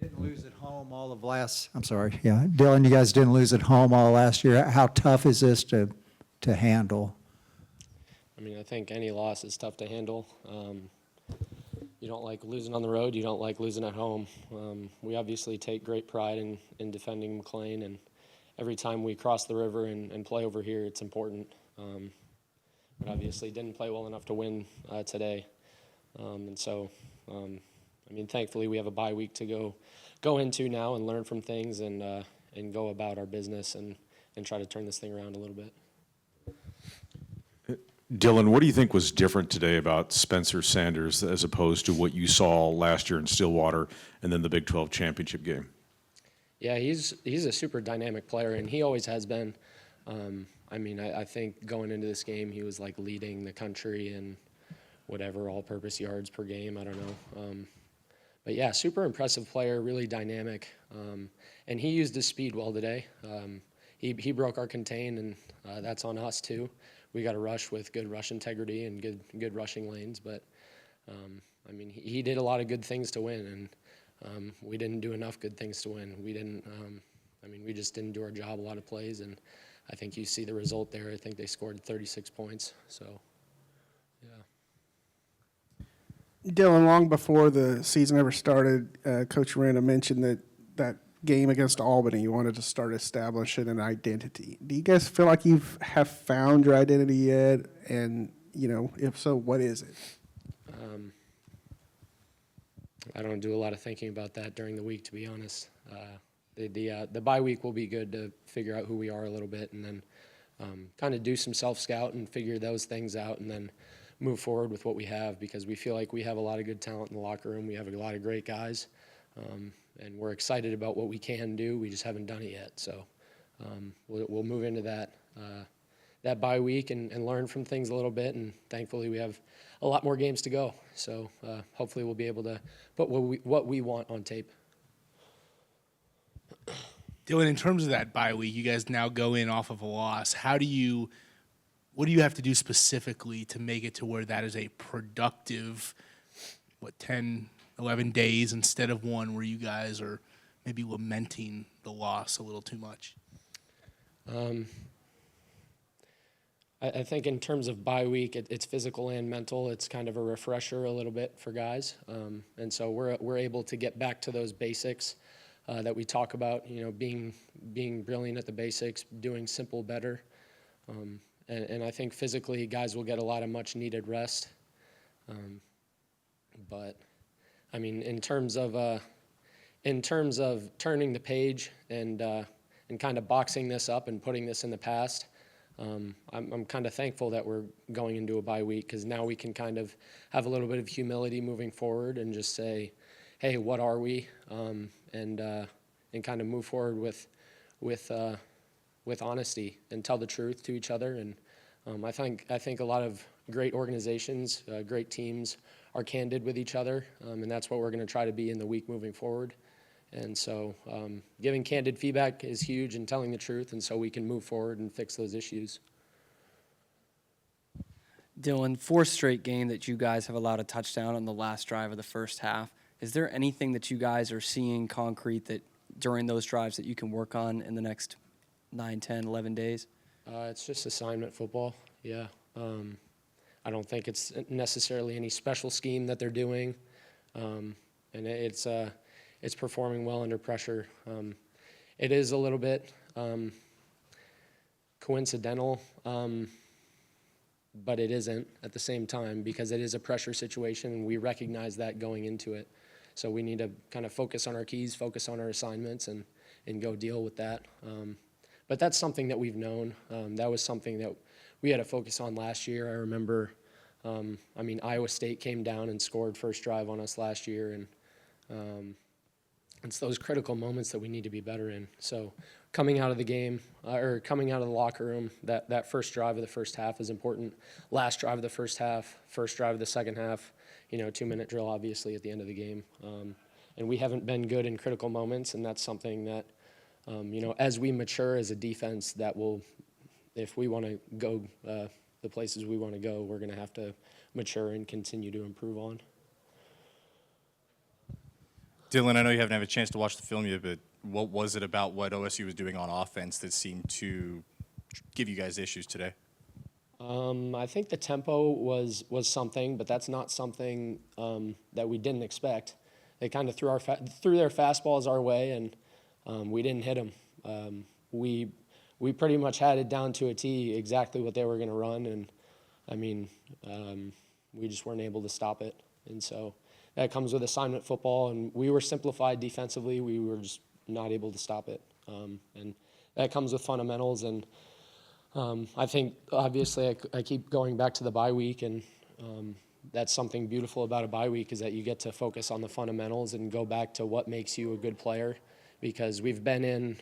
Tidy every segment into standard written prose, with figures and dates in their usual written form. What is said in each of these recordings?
Didn't lose at home all of last, I'm sorry, yeah. Dillon, you guys didn't lose at home all last year. How tough is this to handle? I mean, I think any loss is tough to handle. You don't like losing on the road. You don't like losing at home. We obviously take great pride in defending McLean, and every time we cross the river and play over here, it's important. But obviously didn't play well enough to win today. And so, I mean, thankfully we have a bye week to go into now and learn from things and go about our business and try to turn this thing around a little bit. Dillon, what do you think was different today about Spencer Sanders as opposed to what you saw last year in Stillwater and then the Big 12 championship game? Yeah, he's a super dynamic player, and he always has been. I mean, I think going into this game, he was like leading the country in whatever all-purpose yards per game. I don't know. But yeah, super impressive player, really dynamic, and he used his speed well today. He broke our contain, and that's on us too. We got to rush with good rush integrity and good rushing lanes. But I mean, he did a lot of good things to win, and we didn't do enough good things to win. We didn't. I mean, we just didn't do our job a lot of plays, and I think you see the result there. I think they scored 36 points. So, yeah. Dillon, long before the season ever started, Coach Arena mentioned that game against Albany, you wanted to start establishing an identity. Do you guys feel like you have found your identity yet? And, you know, if so, what is it? I don't do a lot of thinking about that during the week, to be honest. The bye week will be good to figure out who we are a little bit, and then kind of do some self-scout and figure those things out, and then move forward with what we have, because we feel like we have a lot of good talent in the locker room. We have a lot of great guys, and we're excited about what we can do. We just haven't done it yet. So we'll move into that bye week and learn from things a little bit, and thankfully we have a lot more games to go. So hopefully we'll be able to put what we want on tape. Dillon, in terms of that bye week, you guys now go in off of a loss. What do you have to do specifically to make it to where that is a productive, 10, 11 days instead of one where you guys are maybe lamenting the loss a little too much? I think in terms of bye week, it's physical and mental. It's kind of a refresher a little bit for guys, and so we're able to get back to those basics that we talk about. You know, being brilliant at the basics, doing simple better, and I think physically guys will get a lot of much needed rest. But I mean, in terms of turning the page and kind of boxing this up and putting this in the past. I'm kind of thankful that we're going into a bye week, because now we can kind of have a little bit of humility moving forward and just say, hey, what are we? And kind of move forward with honesty and tell the truth to each other. And I think a lot of great organizations, great teams are candid with each other, and that's what we're going to try to be in the week moving forward. And so giving candid feedback is huge, and telling the truth, and so we can move forward and fix those issues. Dillon, fourth straight game that you guys have allowed a touchdown on the last drive of the first half. Is there anything that you guys are seeing concrete that during those drives that you can work on in the next 9, 10, 11 days? It's just assignment football, yeah. I don't think it's necessarily any special scheme that they're doing, and it's performing well under pressure. It is a little bit coincidental, but it isn't at the same time, because it is a pressure situation, and we recognize that going into it. So we need to kind of focus on our keys, focus on our assignments, and go deal with that. But that's something that we've known. That was something that we had to focus on last year. I remember, I mean, Iowa State came down and scored first drive on us last year, and it's those critical moments that we need to be better in. So coming out of the game, or coming out of the locker room, that first drive of the first half is important. Last drive of the first half, first drive of the second half, 2-minute drill, obviously, at the end of the game. And we haven't been good in critical moments, and that's something that, as we mature as a defense, that will, if we want to go the places we want to go, we're going to have to mature and continue to improve on. Dillon, I know you haven't had a chance to watch the film yet, but what was it about what OSU was doing on offense that seemed to give you guys issues today? I think the tempo was something, but that's not something that we didn't expect. They kind of threw their fastballs our way, and we didn't hit them. We pretty much had it down to a T exactly what they were going to run, and I mean, we just weren't able to stop it. And so that comes with assignment football, and we were simplified defensively. We were just not able to stop it, and that comes with fundamentals. And I think, obviously, I keep going back to the bye week, and that's something beautiful about a bye week is that you get to focus on the fundamentals and go back to what makes you a good player, because we've been in,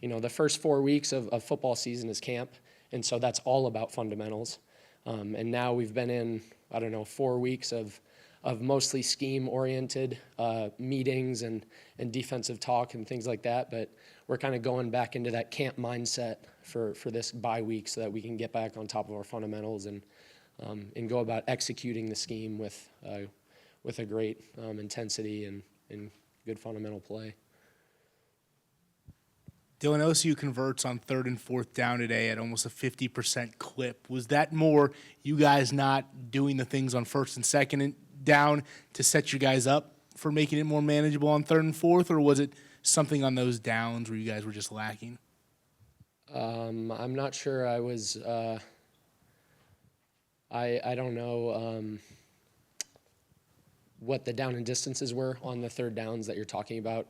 the first 4 weeks of football season is camp, and so that's all about fundamentals. And now we've been in, 4 weeks of mostly scheme-oriented meetings and defensive talk and things like that, but we're kind of going back into that camp mindset for this bye week so that we can get back on top of our fundamentals and go about executing the scheme with a great intensity and good fundamental play. Dillon, OSU converts on 3rd and 4th down today at almost a 50% clip. Was that more you guys not doing the things on 1st and 2nd down to set you guys up for making it more manageable on 3rd and 4th, or was it something on those downs where you guys were just lacking? I'm not sure. I was. I don't know what the down and distances were on the 3rd downs that you're talking about,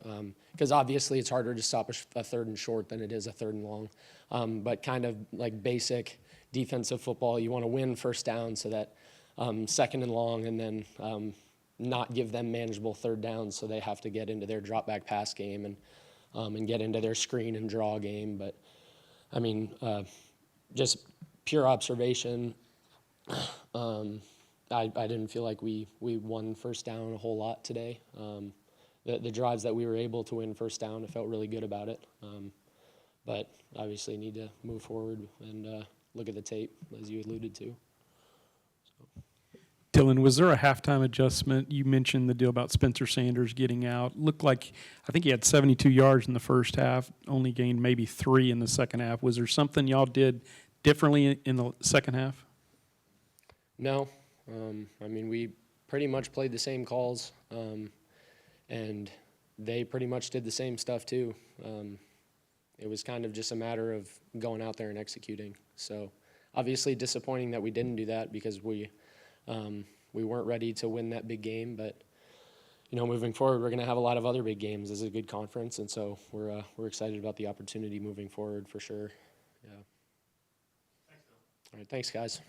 because obviously it's harder to stop a 3rd and short than it is a 3rd and long. But kind of like basic defensive football, you want to win 1st down so that 2nd and long, and then not give them manageable 3rd downs, so they have to get into their drop back pass game and get into their screen and draw game. But I mean, just pure observation. I didn't feel like we won 1st down a whole lot today. The drives that we were able to win 1st down, I felt really good about it. But obviously need to move forward and look at the tape, as you alluded to. Dillon, was there a halftime adjustment? You mentioned the deal about Spencer Sanders getting out. Looked like, I think he had 72 yards in the first half, only gained maybe 3 in the second half. Was there something y'all did differently in the second half? No. I mean, we pretty much played the same calls, and they pretty much did the same stuff too. It was kind of just a matter of going out there and executing. So obviously disappointing that we didn't do that, because we weren't ready to win that big game. But moving forward, we're going to have a lot of other big games. This is a good conference, and so we're excited about the opportunity moving forward for sure. Yeah. Thanks, All right, thanks, guys.